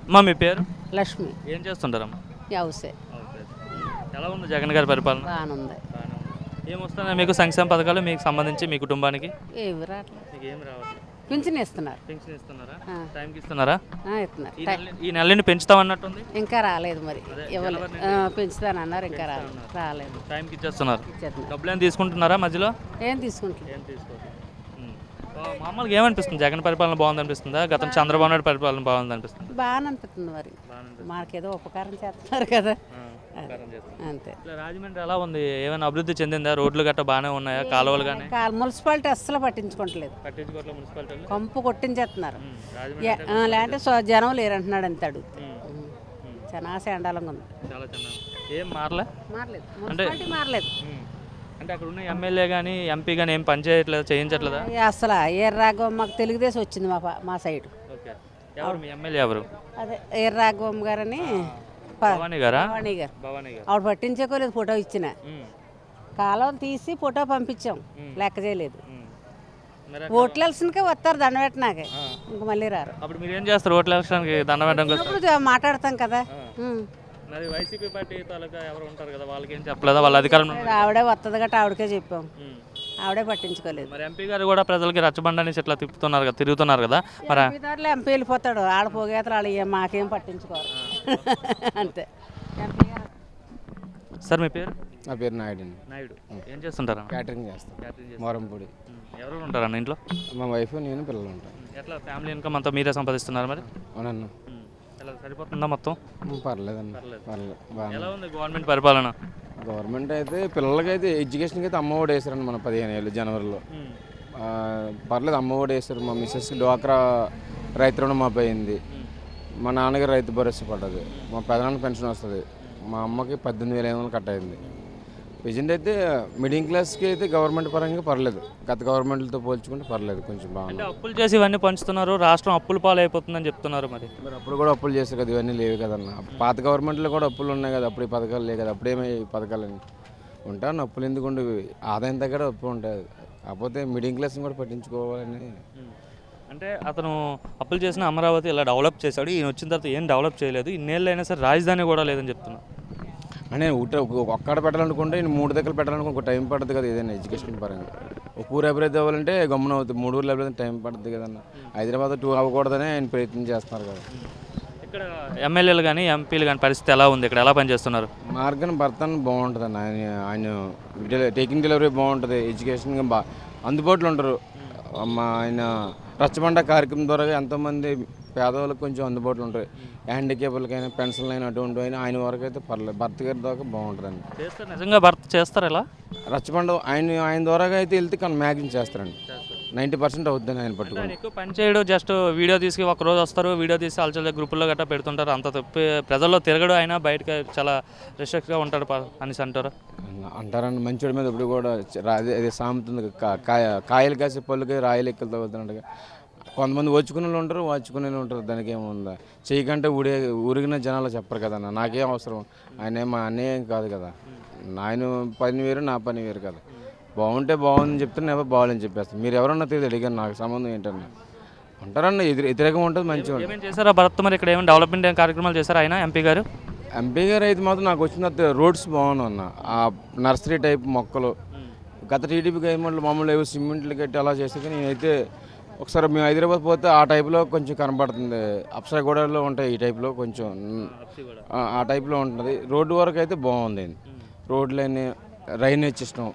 అమ్మా మీ పేరు? లక్ష్మి. ఏం చేస్తుంటారమ్మా? వ్యవసాయ ఓకే. ఎలా ఉంది జగన్ గారి పరిపాలన? బాగానుంది. బాగానే ఉంది. ఏమొస్తున్నాయి మీకు సంక్షేమ పథకాలు మీకు సంబంధించి మీ కుటుంబానికి? ఏమి రావట్లేదు. మీకు ఏం రావట్లేదు. పింఛన్ ఇస్తున్నారు. పెన్షన్ ఇస్తున్నారా? ఆ. టైంకి ఇస్తున్నారా? ఇస్తున్నారు. ఈ నెలని పెంచుతామన్నట్టుంది. ఇంకా రాలేదు మరి. అదే, ఇవ్వలేదు. జనవరి పెంచుతానన్నారు, ఇంకా రాలేదు. రాలేదు. టైంకి ఇచ్చేస్తున్నారు. ఇచ్చేస్తున్నారు. డబ్బులు ఏం తీసుకుంటున్నారా మధ్యలో? ఏం తీసుకుంటారు? ఏం తీసుకోవట్లేదు. మామూలుగా ఏమనిపిస్తుంది? జగన్ పరిపాలన బాగుంది అనిపిస్తుందా? గతం చంద్రబాబు నాయుడు పరిపాలన బాగుంది అనిపిస్తుంది? బాగానే అనిపిస్తుంది మరి. మాకేదో ఉపకారం చేస్తున్నారు కదా, అంతే. రాజమండ్రి ఎలా ఉంది? ఏమైనా అభివృద్ధి చెందిందా? రోడ్లు గట్రా బాగానే ఉన్నాయా? కాలువలు కానీ మున్సిపాలిటీ అస్సలు పట్టించుకోవట్లేదు. పట్టించుకోవట్లేదు మున్సిపాలిటీ. కంపు కొట్టించేస్తున్నారు. లేదంటే జనం లేరంటున్నాడు అంత అడుగు. చాలా ఎండాలంగా ఉంది. చాలా చిన్న ఏం మారలే. మున్సిపాలిటీ మారలేదు. అంటే అక్కడ ఉన్న ఎమ్మెల్యే కానీ ఎంపీ కానీ ఏం పని చేయట్లేదు, చేయించట్లేదా? అసలు ఎర్రాగోమ్ మాకు తెలుగుదేశం వచ్చింది మా సైడ్. ఓకే. ఎవరు మీ ఎమ్మెల్యే? ఎవరు? అదే ఎర్రాగోమ్ గారని. భవానీ గారా? భవానీ గారు. ఆవిడ పట్టించుకోలేదు. ఫోటో ఇచ్చిన కాలం తీసి ఫోటో పంపించాం, లెక్క చేయలేదు. ఓట్లు ఎలక్షన్కే వస్తారు దండ పెట్టినాక, ఇంక మళ్ళీ రారు. అప్పుడు మీరు ఏం చేస్తారు? ఓట్లు ఎలక్షన్కి దండ పెట్టడం మాట్లాడతాం కదా. మరి వైసీపీ పార్టీ తాలూకా ఎవరు ఉంటారు కదా, వాళ్ళకి ఏం చెప్పలేదా? వాళ్ళ అధికారం ఆవిడే వస్తుంది గట్రా, ఆవిడకే చెప్పాం, ఆవిడే పట్టించుకోలేదు. మరి ఎంపీ గారు కూడా ప్రజలకి రచ్చబండని ఇట్లా తిప్పుతున్నారు కదా, తిరుగుతున్నారు కదా. మరి ఎంపీ వెళ్ళిపోతాడు, ఆడ పోగేతలు వాళ్ళు మాకేం పట్టించుకోరు. అంతే. సార్ మీ పేరు? నా పేరు నాయుడు అండి. నాయుడు. ఏం చేస్తుంటారా? క్యాటరింగ్ చేస్తాను. మోరంపూడి. ఎవరు ఉంటారన్న ఇంట్లో? మా వైఫ్, నేను, పిల్లలు ఉంటాను. ఎట్లా ఫ్యామిలీ ఇన్కమ్ అంతా మీరే సంపాదిస్తున్నారు మరి? అవునన్నా. ఎలా సరిపోతుందా మొత్తం? పర్లేదన్న. ఎలా ఉంది గవర్నమెంట్ పరిపాలన? గవర్నమెంట్ అయితే పిల్లలకైతే ఎడ్యుకేషన్కి అయితే అమ్మఒడి వేసారండి మన 15 ఏళ్ళు జనవరిలో. పర్లేదు, అమ్మఒడి వేసారు. మా మిస్సెస్ డ్వాక్రా రైతు రుణం మాపు అయింది. మా నాన్నగారు రైతు భరోసా పడ్డది. మా పెదనాన్న పెన్షన్ వస్తుంది. మా అమ్మకి 18,500 కట్ అయింది. ప్రజెంట్ అయితే మిడిల్ క్లాస్కి అయితే గవర్నమెంట్ పరంగా పర్లేదు. గత గవర్నమెంట్లతో పోల్చుకుంటే పర్లేదు, కొంచెం బాగుంది. అప్పులు చేసి ఇవన్నీ పంచుతున్నారు, రాష్ట్రం అప్పులు పాలైపోతుందని చెప్తున్నారు. మరి అప్పుడు కూడా అప్పులు చేస్తారు కదా, ఇవన్నీ లేవు కదన్న. పాత గవర్నమెంట్లో కూడా అప్పులు ఉన్నాయి కదా, అప్పుడు ఈ పథకాలు లేవు కదా. అప్పుడేమీ పథకాలు ఉంటాను, అప్పులు ఎందుకు ఉండవు? ఆదాయం తగ్గ అప్పు ఉంటుంది. కాకపోతే మిడిల్ క్లాస్ని కూడా పట్టించుకోవాలని. అంటే అతను అప్పులు చేసిన అమరావతి ఇలా డెవలప్ చేశాడు, ఈయన వచ్చిన తర్వాత ఏం డెవలప్ చేయలేదు. ఇన్నేళ్ళు అయినా సరే రాజధాని కూడా లేదని చెప్తున్నా. అంటే ఒక్కడ పెట్టాలనుకుంటే నేను 3 దగ్గర పెట్టాలనుకుంటే టైం పడుతుంది కదా. ఏదైనా ఎడ్యుకేషన్ పరంగా ఒక ఊరు అభివృద్ధి అవ్వాలంటే గమ్మున అవుతుంది. 3 ఊర్లు అభివృద్ధి టైం పడుతుంది కదన్న. హైదరాబాద్ 2 అవ్వకూడదని ఆయన ప్రయత్నం చేస్తున్నారు కదా. ఇక్కడ ఎమ్మెల్యేలు కానీ ఎంపీలు కానీ పరిస్థితి ఎలా ఉంది? ఇక్కడ ఎలా పనిచేస్తున్నారు? మార్గన్ భర్తన్ బాగుంటుంది అన్న. ఆయన టేకింగ్ డెలివరీ బాగుంటుంది. ఎడ్యుకేషన్ అందుబాటులో ఉంటారు. ఆయన రచ్చబండ కార్యక్రమం ద్వారా ఎంతోమంది పేదవాళ్ళకి కొంచెం అందుబాటులో ఉంటాయి. హ్యాండిక్యాప్లకైనా పెన్షన్లు అయినా అటువంటి అయినా ఆయన వరకు అయితే పర్లేదు. భర్త గారి దాకా బాగుంటుందండి. చేస్తారు నిజంగా భర్త చేస్తారు ఇలా రచ్చబండ ఆయన ద్వారా అయితే వెళ్తే కానీ మ్యాగింగ్ చేస్తారండి. 90% అవుద్దని ఆయన పట్టుకుని. ఎక్కువ పని చేయడం, జస్ట్ వీడియో తీసి ఒక రోజు వస్తారు, వీడియో తీసి అలచల గ్రూపుల్లో గట్రా పెడుతుంటారు. అంత తప్పి ప్రజల్లో తిరగడం, అయినా బయటకు చాలా రిస్ట్రిక్ట్గా ఉంటాడు అనేసి అంటారు. అంటారండి. మంచోడి మీద ఇప్పుడు కూడా అది సామెతుంది, కాయలు కాసే పళ్ళుకి రాయలు ఎక్కలు తగ్గుతున్నట్టుగా. కొంతమంది వచ్చుకునే వాళ్ళు ఉంటారు, వాచుకునే ఉంటారు. దానికి ఏముందా? చేయకంటే ఊరిగిన జనాలు చెప్పరు కదన్న. నాకేం అవసరం? ఆయన మా అన్నయ్య కాదు కదా. ఆయన పని వేరు, నా పని వేరు కదా. బాగుంటే బాగుందని చెప్తాను, ఎవరు బాగాలని చెప్పేస్తాను. మీరు ఎవరన్నా తెలియదు, అడిగారు నాకు సంబంధం ఏంటన్నా అంటారన్న. వ్యతిరేకం ఉంటుంది, మంచిగా ఏమేమి చేశారా భరత్? మరి ఇక్కడ ఏమైనా డెవలప్మెంట్ కార్యక్రమాలు చేశారు ఆయన ఎంపీ గారు? ఎంపీ గారు అయితే మాత్రం నాకు వచ్చిన రోడ్స్ బాగున్నాయి అన్న. ఆ నర్సరీ టైప్ మొక్కలు గత టీడీపీ గవర్నమెంట్లో మామూలు ఏవో సిమెంట్లు కట్టి అలా చేస్తే, నేనైతే ఒకసారి మేము హైదరాబాద్ పోతే ఆ టైప్లో కొంచెం కనబడుతుంది. అప్సరగూడలో ఉంటాయి ఈ టైప్లో, కొంచెం ఆ టైప్లో ఉంటుంది. రోడ్డు వరకు అయితే బాగుంది. రోడ్లన్నీ రైనేజ్ సిస్టమ్,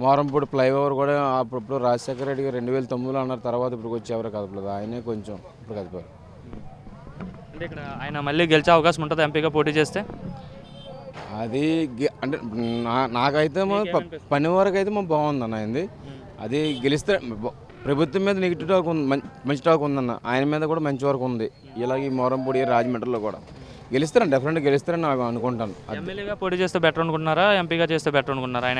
మోరంపూడి ఫ్లైఓవర్ కూడా అప్పుడు రాజశేఖర రెడ్డి గారు 2009లో అన్నారు. తర్వాత ఇప్పుడు వచ్చి ఎవరు కదపలేదు, ఆయనే కొంచెం ఇప్పుడు కదిపారు. అంటే ఇక్కడ ఆయన మళ్ళీ గెలిచే అవకాశం ఉంటుంది ఎంపీగా పోటీ చేస్తే? అది అంటే నాకైతే పని వరకు అయితే బాగుందన్న. అయింది అది గెలిస్తే ప్రభుత్వం మీద నెగిటివ్ టాక్ ఉంది, మంచి టాక్ ఉందన్న. ఆయన మీద కూడా మంచి వరకు ఉంది. ఇలాగ ఈ మోరంపూడి రాజమండ్రిలో కూడా గెలుస్తారని, డెఫినెట్గా గెలుస్తారని నాకు అనుకుంటాను. ఎమ్మెల్యేగా పోటీ చేస్తే బెటర్ అనుకుంటున్నారా, ఎంపీగా చేస్తే బెటర్ అనుకుంటున్నారా? ఆయన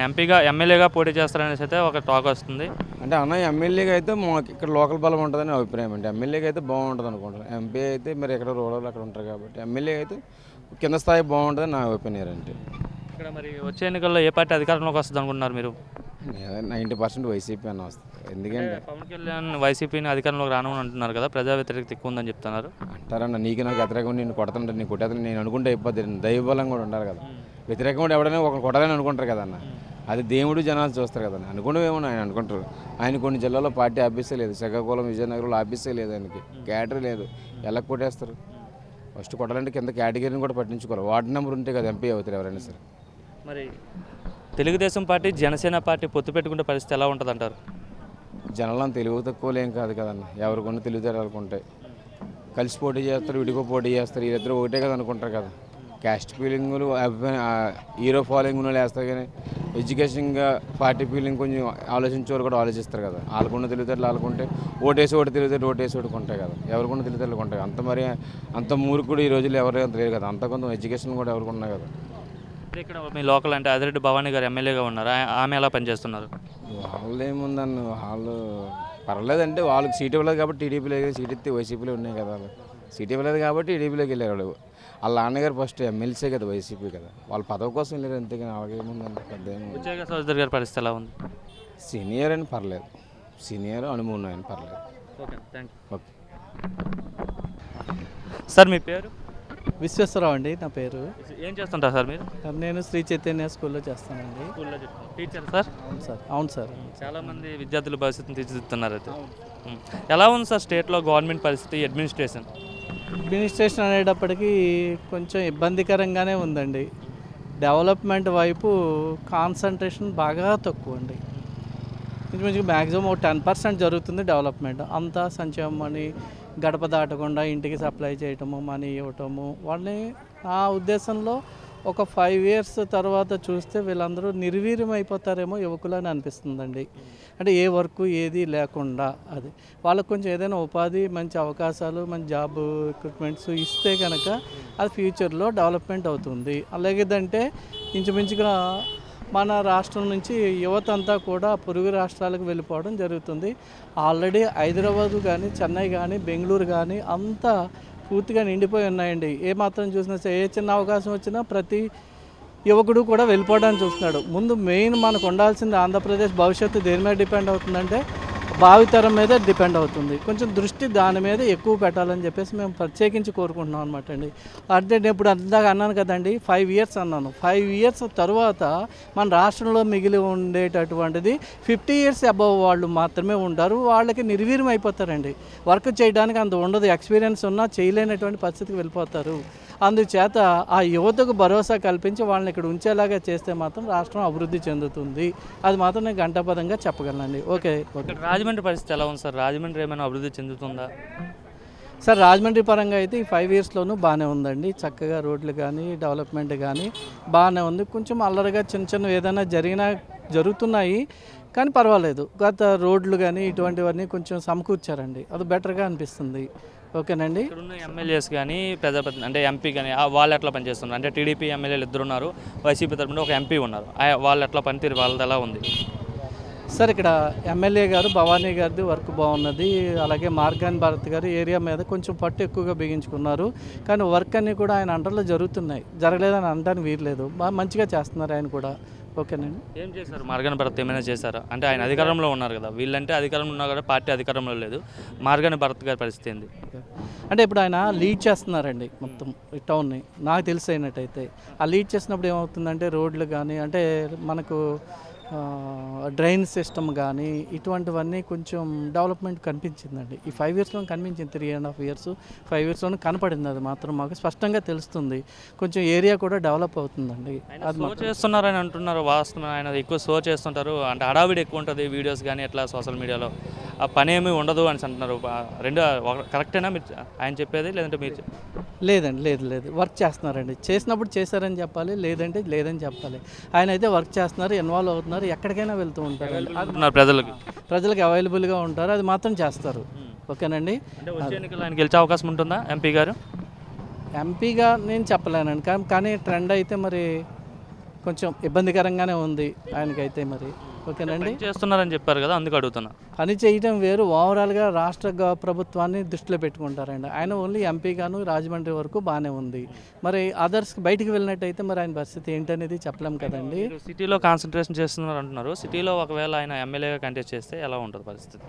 ఎమ్మెల్యేగా పోటీ చేస్తారనేసి అయితే ఒక టాక్ వస్తుంది. అంటే అన్న ఎమ్మెల్యేగా అయితే మాకు ఇక్కడ లోకల్ బలం ఉంటుందని అభిప్రాయం. అంటే ఎమ్మెల్యేగా అయితే బాగుంటుంది అనుకుంటాను. ఎంపీ అయితే మరి ఎక్కడ రూరల్ అక్కడ ఉంటారు కాబట్టి ఎమ్మెల్యే అయితే కింద స్థాయి బాగుంటుందని నా ఒపీనియన్. అంటే ఇక్కడ మరి వచ్చే ఎన్నికల్లో ఏ పార్టీ అధికారంలోకి వస్తుంది అనుకుంటున్నారు మీరు? 90% వైసీపీ అన్న వస్తుంది. ఎందుకంటే పవన్ కళ్యాణ్ వైసీపీని అధికారంలోకి రాను అంటున్నారు కదా, ప్రజా వ్యతిరేకత ఎక్కువ ఉందని చెప్తున్నారు. అంటారన్న నీకు నాకు వ్యతిరేకం నేను కొడతాను నేను కొట్టేస్తాను నేను అనుకుంటే అయిపోద్ది. దైవబలం కూడా ఉండాలి కదా. వ్యతిరేకం కూడా ఎవడైనా ఒక కొట్టాలని అనుకుంటారు కదన్న. అది దేవుడు జనాలు చూస్తారు కదన్న. అనుకునేమో ఆయన అనుకుంటారు. ఆయన కొన్ని జిల్లాలో పార్టీ ఆఫీసే లేదు. శ్రీకాకుళం విజయనగరంలో ఆఫీసే లేదు. ఆయనకి క్యాటరీ లేదు. ఎలా కొట్టేస్తారు? ఫస్ట్ కొట్టాలంటే కింద కేటగిరీని కూడా పట్టించుకోవాలి. వార్డు నెంబర్ ఉంటే కదా ఎంపీ అవుతారు ఎవరైనా సరే. మరి తెలుగుదేశం పార్టీ జనసేన పార్టీ పొత్తు పెట్టుకుంటే పరిస్థితి ఎలా ఉంటుంది అంటారు? జనాలను తెలివి తక్కువలేం కాదు కదన్న. ఎవరికొన్న తెలివితేటలకు ఉంటాయి. కలిసి పోటీ చేస్తారు, విడిగా పోటీ చేస్తారు. వీళ్ళిద్దరూ ఒకటే కదా అనుకుంటారు కదా. క్యాస్ట్ ఫీలింగులు హీరో ఫాలోయింగ్ వాళ్ళు వేస్తారు కానీ ఎడ్యుకేషన్గా పార్టీ ఫీలింగ్ కొంచెం ఆలోచించేవారు కూడా ఆలోచిస్తారు కదా. వాళ్ళకున్న తెలివితేటలు వాళ్ళకుంటే ఓటేసి ఒకటి తెలివితేటలు ఓటేసి ఒకటి ఉంటాయి కదా. ఎవరికున్న తెలివితేటలు ఉంటాయి. అంత మరి అంత మూర్ఖుడు ఈ రోజుల్లో ఎవరు అంత లేదు కదా. అంత కొంత ఎడ్యుకేషన్ కూడా ఎవరికి ఉన్నాయి కదా. ఇక్కడ మీ లోకల్ అంటే ఆదిరెడ్డి భవానీ గారు ఎమ్మెల్యేగా ఉన్నారు, ఆమె ఎలా పనిచేస్తున్నారు? వాళ్ళు ఏముందన్న వాళ్ళు పర్లేదంటే వాళ్ళకి సీట్ ఇవ్వలేదు కాబట్టి టీడీపీలో సీట్ ఇస్తే వైసీపీలో ఉన్నాయి కదా. వాళ్ళు సీట్ ఇవ్వలేదు కాబట్టి టీడీపీలోకి వెళ్ళారు. వాళ్ళు వాళ్ళ నాన్నగారు ఫస్ట్ ఎమ్మెల్సీ కదా, వైసీపీ కదా. వాళ్ళ పదవి కోసం వెళ్ళారు అంతేగాని వాళ్ళకేముందండి పెద్ద ఏముంది. విజయ్ చౌదరి గారి పరిస్థితి ఎలా ఉంది? సీనియర్ అని పర్లేదు. సీనియర్ అనుభవం అని పర్లేదు. Okay, thank you. Okay sir మీ పేరు? విశ్వేశ్వరరావు అండి నా పేరు. ఏం చేస్తుంటారు సార్ మీరు? నేను శ్రీ చైతన్య స్కూల్లో చేస్తానండి. స్కూల్లో టీచర్ సార్? అవును సార్, అవును సార్. చాలామంది విద్యార్థుల భవిష్యత్తును తీర్చిదిద్దుతున్నారు అయితే. ఎలా ఉంది సార్ స్టేట్లో గవర్నమెంట్ పరిస్థితి, అడ్మినిస్ట్రేషన్? అడ్మినిస్ట్రేషన్ అనేటప్పటికీ కొంచెం ఇబ్బందికరంగానే ఉందండి. డెవలప్మెంట్ వైపు కాన్సన్ట్రేషన్ బాగా తక్కువ అండి. ఇంచుమించు మ్యాక్సిమం ఒక 10% జరుగుతుంది డెవలప్మెంట్. అంతా సంక్షేమం అని గడప దాటకుండా ఇంటికి సప్లై చేయటము, మనీ ఇవ్వటము. వాళ్ళని ఆ ఉద్దేశంలో ఒక 5 years తర్వాత చూస్తే వీళ్ళందరూ నిర్వీర్యం అయిపోతారేమో యువకులని అనిపిస్తుందండి. అంటే ఏ వర్క్ ఏది లేకుండా అది వాళ్ళకు కొంచెం ఏదైనా ఉపాధి, మంచి అవకాశాలు, మంచి జాబ్ ఎక్విప్మెంట్స్ ఇస్తే కనుక అది ఫ్యూచర్లో డెవలప్మెంట్ అవుతుంది. అలాగేదంటే ఇంచుమించుగా మన రాష్ట్రం నుంచి యువత అంతా కూడా పొరుగు రాష్ట్రాలకు వెళ్ళిపోవడం జరుగుతుంది. ఆల్రెడీ హైదరాబాదు కానీ, చెన్నై కానీ, బెంగళూరు కానీ అంతా పూర్తిగా నిండిపోయి ఉన్నాయండి. ఏమాత్రం చూసినా సరే, ఏ చిన్న అవకాశం వచ్చినా ప్రతి యువకుడు కూడా వెళ్ళిపోవడానికి చూస్తున్నాడు. ముందు మెయిన్ మనకు ఉండాల్సింది ఆంధ్రప్రదేశ్ భవిష్యత్తు దేని మీద డిపెండ్ అవుతుందంటే భావితరం మీద డిపెండ్ అవుతుంది. కొంచెం దృష్టి దాని మీద ఎక్కువ పెట్టాలని చెప్పేసి మేము ప్రత్యేకించి కోరుకుంటున్నాం అనమాట అండి. అంటే నేను ఇప్పుడు అందాక అన్నాను కదండి, 5 years అన్నాను. 5 years తర్వాత మన రాష్ట్రంలో మిగిలి ఉండేటటువంటిది 50 years అబవ్ వాళ్ళు మాత్రమే ఉంటారు. వాళ్ళకి నిర్వీర్యం అయిపోతారండి. వర్క్ చేయడానికి అంత ఉండదు. ఎక్స్పీరియన్స్ ఉన్నా చేయలేనటువంటి పరిస్థితికి వెళ్ళిపోతారు. అందుచేత ఆ యువతకు భరోసా కల్పించి వాళ్ళని ఇక్కడ ఉంచేలాగా చేస్తే మాత్రం రాష్ట్రం అభివృద్ధి చెందుతుంది. అది మాత్రం నేను గంటాపదంగా చెప్పగలనండి. Okay okay. రాజమండ్రి పరిస్థితి ఎలా ఉంది సార్? రాజమండ్రి ఏమైనా అభివృద్ధి చెందుతుందా? సార్ రాజమండ్రి పరంగా అయితే ఈ 5 yearsలోనూ బాగానే ఉందండి. చక్కగా రోడ్లు కానీ డెవలప్మెంట్ కానీ బాగానే ఉంది. కొంచెం అల్లరిగా చిన్న చిన్న ఏదైనా జరుగుతున్నాయి కానీ పర్వాలేదు. గత రోడ్లు కానీ ఇటువంటివన్నీ కొంచెం సమకూర్చారండి. అది బెటర్గా అనిపిస్తుంది. ఓకేనండి. ఇక్కడ ఉన్న ఎమ్మెల్యేస్ కానీ ప్రజాప్రతినిధి అంటే ఎంపీ కానీ వాళ్ళు ఎట్లా పనిచేస్తున్నారు? అంటే టీడీపీ ఎమ్మెల్యేలు 2 ఉన్నారు, వైసీపీ తరపున ఒక ఎంపీ ఉన్నారు. వాళ్ళు ఎట్లా పనితీరు వాళ్ళది ఎలా ఉంది? సార్ ఇక్కడ ఎమ్మెల్యే గారు భవానీ గారిది వర్క్ బాగున్నది. అలాగే మార్గాన్ భారత్ గారు ఏరియా మీద కొంచెం పట్టు ఎక్కువగా బిగించుకున్నారు. కానీ వర్క్ అన్నీ కూడా ఆయన అండర్లో జరుగుతున్నాయి. జరగలేదని అనడానికి వీరలేదు. బాగా మంచిగా చేస్తున్నారు ఆయన కూడా. ఓకేనండి. ఏం చేశారు? మార్గాన్ భరత్ ఏమైనా చేశారా? అంటే ఆయన అధికారంలో ఉన్నారు కదా, వీళ్ళంటే అధికారంలో ఉన్నారు కదా, పార్టీ అధికారంలో లేదు. మార్గాన్ భరత్ గారి పరిస్థితి ఏంది? అంటే ఇప్పుడు ఆయన లీడ్ చేస్తున్నారండి మొత్తం ఈ టౌన్ని. నాకు తెలిసి అయినట్టయితే ఆ లీడ్ చేసినప్పుడు ఏమవుతుందంటే రోడ్లు కానీ అంటే మనకు డ్రైన్ సిస్టమ్ కానీ ఇటువంటివన్నీ కొంచెం డెవలప్మెంట్ కనిపించిందండి. ఈ 5 yearsలో కనిపించింది. 3.5 years 5 yearsలోనే కనపడింది. అది మాత్రం మాకు స్పష్టంగా తెలుస్తుంది. కొంచెం ఏరియా కూడా డెవలప్ అవుతుందండి. అది షో చేస్తున్నారని అంటున్నారు. వాస్తవం ఆయన ఎక్కువ షో చేస్తుంటారు. అంటే హడావిడి ఎక్కువ ఉంటుంది వీడియోస్ కానీ ఎట్లా సోషల్ మీడియాలో. ఆ పని ఏమీ ఉండదు అని అంటున్నారు. రెండు కరెక్టేనా మీరు ఆయన చెప్పేది, లేదంటే మీరు? లేదండి, లేదు వర్క్ చేస్తున్నారండి. చేసినప్పుడు చేశారని చెప్పాలి, లేదంటే లేదని చెప్పాలి. ఆయన అయితే వర్క్ చేస్తున్నారు, ఇన్వాల్వ్ అవుతున్నారు, ఎక్కడికైనా వెళ్తూ ఉంటారు. ప్రజలకు అవైలబుల్గా ఉంటారు. అది మాత్రం చేస్తారు. ఓకేనండి. అంటే వచ్చే ఎన్నికల్లో ఆయన గెలిచే అవకాశం ఉంటుందా ఎంపీ గారు? ఎంపీగా నేను చెప్పలేనండి. కానీ ట్రెండ్ అయితే మరి కొంచెం ఇబ్బందికరంగానే ఉంది ఆయనకైతే. మరి ఓకేనండి. చేస్తున్నారని చెప్పారు కదా, అందుకు అడుగుతున్నా. పని చేయటం వేరు, ఓవరాల్గా రాష్ట్ర ప్రభుత్వాన్ని దృష్టిలో పెట్టుకుంటారండి. ఆయన ఓన్లీ ఎంపీగాను రాజమండ్రి వరకు బాగానే ఉంది. మరి అదర్స్ బయటికి వెళ్ళినట్టయితే మరి ఆయన పరిస్థితి ఏంటనేది చెప్పలేం కదండి. మీరు సిటీలో కాన్సన్ట్రేషన్ చేస్తున్నారు అంటున్నారు. సిటీలో ఒకవేళ ఆయన ఎమ్మెల్యేగా కంటెస్ట్ చేస్తే ఎలా ఉంటుంది పరిస్థితి?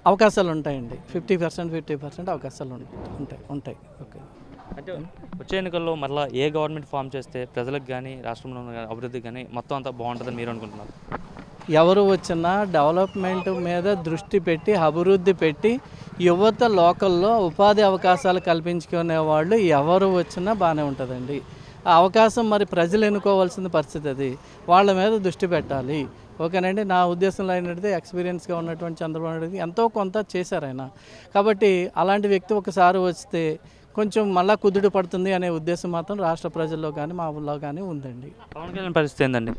అవకాశాలు ఉంటాయండి. 50% అవకాశాలు ఉంటాయి. ఓకే. అంటే వచ్చే ఎన్నికల్లో మళ్ళీ ఏ గవర్నమెంట్ ఫామ్ చేస్తే ప్రజలకు కానీ రాష్ట్రంలో ఉన్న అభివృద్ధికి కానీ మొత్తం అంతా బాగుంటుందని మీరు అనుకుంటున్నారు? ఎవరు వచ్చినా డెవలప్మెంట్ మీద దృష్టి పెట్టి అభివృద్ధి పెట్టి యువత లోకల్లో ఉపాధి అవకాశాలు కల్పించుకునే వాళ్ళు ఎవరు వచ్చినా బాగానే ఉంటుందండి. ఆ అవకాశం మరి ప్రజలు ఎన్నుకోవాల్సిన పరిస్థితి, అది వాళ్ళ మీద దృష్టి పెట్టాలి. ఓకేనండి. నా ఉద్దేశంలో అయినట్టు ఎక్స్పీరియన్స్గా ఉన్నటువంటి చంద్రబాబు నాయుడు ఎంతో కొంత చేశారు ఆయన. కాబట్టి అలాంటి వ్యక్తి ఒకసారి వస్తే కొంచెం మళ్ళా కుదుట పడుతుంది అనే ఉద్దేశం మాత్రం రాష్ట్ర ప్రజల్లో కానీ మా ఊళ్ళో కానీ ఉందండి. పవన్ కళ్యాణ్ పరిస్థితి ఏందండి?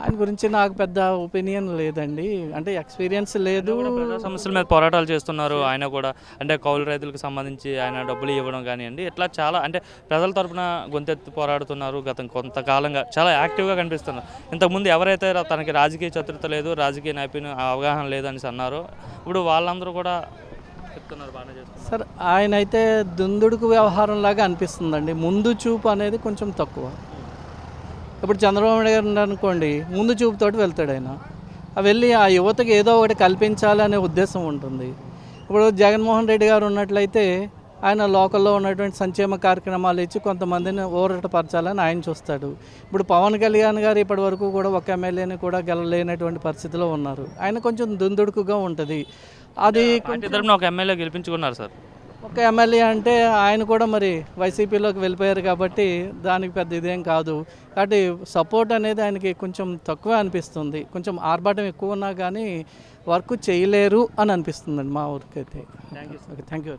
ఆయన గురించి నాకు పెద్ద ఒపీనియన్ లేదండి. అంటే ఎక్స్పీరియన్స్ లేదు. ప్రజా సమస్యల మీద పోరాటాలు చేస్తున్నారు ఆయన కూడా. అంటే కౌలు రైతులకు సంబంధించి ఆయన డబ్బులు ఇవ్వడం కానివ్వండి, ఇట్లా చాలా అంటే ప్రజల తరపున గొంతెత్తి పోరాడుతున్నారు. గత కొంతకాలంగా చాలా యాక్టివ్గా కనిపిస్తున్నారు. ఇంతకుముందు ఎవరైతే తనకి రాజకీయ చతురత లేదు, రాజకీయ నైపుణ్యం అవగాహన లేదని అన్నారో, ఇప్పుడు వాళ్ళందరూ కూడా చెప్తున్నారు బాగానే చేస్తున్నారు. సార్, ఆయన అయితే దుందుడుకు వ్యవహారం లాగా అనిపిస్తుందండి. ముందు చూపు అనేది కొంచెం తక్కువ. ఇప్పుడు చంద్రబాబు నాయుడు గారు అనుకోండి, ముందు చూపుతోటి వెళ్తాడు ఆయన. వెళ్ళి ఆ యువతకి ఏదో ఒకటి కల్పించాలనే ఉద్దేశం ఉంటుంది. ఇప్పుడు జగన్మోహన్ రెడ్డి గారు ఉన్నట్లయితే ఆయన లోకల్లో ఉన్నటువంటి సంక్షేమ కార్యక్రమాలు ఇచ్చి కొంతమందిని ఊరటపరచాలని ఆయన చూస్తాడు. ఇప్పుడు పవన్ కళ్యాణ్ గారు ఇప్పటి వరకు కూడా ఒక ఎమ్మెల్యేని కూడా గెలలేనటువంటి పరిస్థితిలో ఉన్నారు. ఆయన కొంచెం దుందుడుకుగా ఉంటుంది. అది ఒక ఎమ్మెల్యే గెలిపించుకున్నారు సార్. ఒక ఎమ్మెల్యే అంటే ఆయన కూడా మరి వైసీపీలోకి వెళ్ళిపోయారు కాబట్టి దానికి పెద్ద ఇదేం కాదు. కాబట్టి సపోర్ట్ అనేది ఆయనకి కొంచెం తక్కువ అనిపిస్తుంది. కొంచెం ఆర్భాటం ఎక్కువ ఉన్నా కానీ వర్క్ చేయలేరు అని అనిపిస్తుందండి మా ఊరికైతే. Thank you. Okay, thank you.